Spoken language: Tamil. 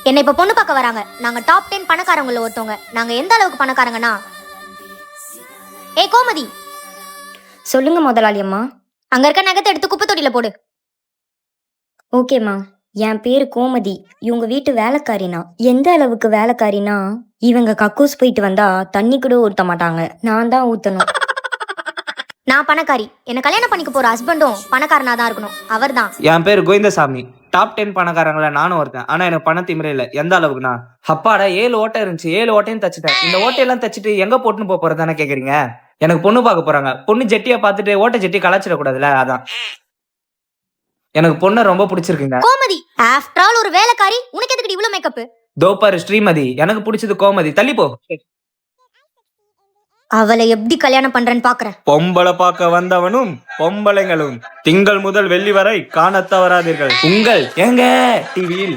என்னை இப்ப பொண்ணு பார்க்க வராங்க. நாங்க டாப் 10 பணக்காரங்கள ஒருத்தவங்க. நாங்க எந்த அளவுக்கு பணக்காரங்கன்னா, கோமதி, சொல்லுங்க முதலாளி அம்மா. அங்க இருக்க நகத்தை எடுத்து குப்பை தொட்டியில போடு. ஓகேம்மா. என் பேரு கோமதி. இவங்க வீட்டு வேலைக்காரினா. எந்த அளவுக்கு வேலைக்காரினா, இவங்க கக்கூஸ் போயிட்டு வந்தா தண்ணி கூட ஊத்த மாட்டாங்க. நான் தான் ஊத்தணும். நான் பணக்காரி. என்ன கல்யாணம் பண்ணிக்க போற ஹஸ்பண்டும் பணக்காரனா தான் இருக்கணும். அவர் தான். என் பேர் கோவிந்தசாமி. டாப் 10 பணக்காரங்கள நானும் ஒருத்தன். ஆனா எனக்கு பண திமிரே இல்லை. எந்த அளவுக்குனா, அப்பாடா 7 ஓட்டை இருந்துச்சு, 7 ஓட்டையும் தச்சுட்டேன். இந்த ஓட்டையெல்லாம் தச்சுட்டு எங்க போட்டுன்னு போறதானே கேக்குறீங்க? எனக்கு பொண்ணு பார்க்க போறாங்க. பொண்ணு ஜெட்டியா பார்த்துட்டு ஓட்டை ஜெட்டி கலாச்சிடக்கூடாதுல, அதான். எனக்கு பொண்ணை ரொம்ப பிடிச்சிருக்குங்க. கோமதி, ஆஃப்டர் ஆல் ஒரு வேலைக்காரி, உனக்கு எதுக்கு இவ்வளவு மேக்கப்? தோப்பாரு ஸ்ரீமதி, எனக்கு பிடிச்சது கோமதி. தள்ளி போ. அவளை எப்படி கல்யாணம் பண்றேன்னு பாக்குறேன். பொம்பளை பார்க்க வந்தவனும் பொம்பளைங்களும் திங்கள் முதல் வெள்ளி வரை காணத் தவறாதீர்கள் உங்கள் எங்க டிவியில்.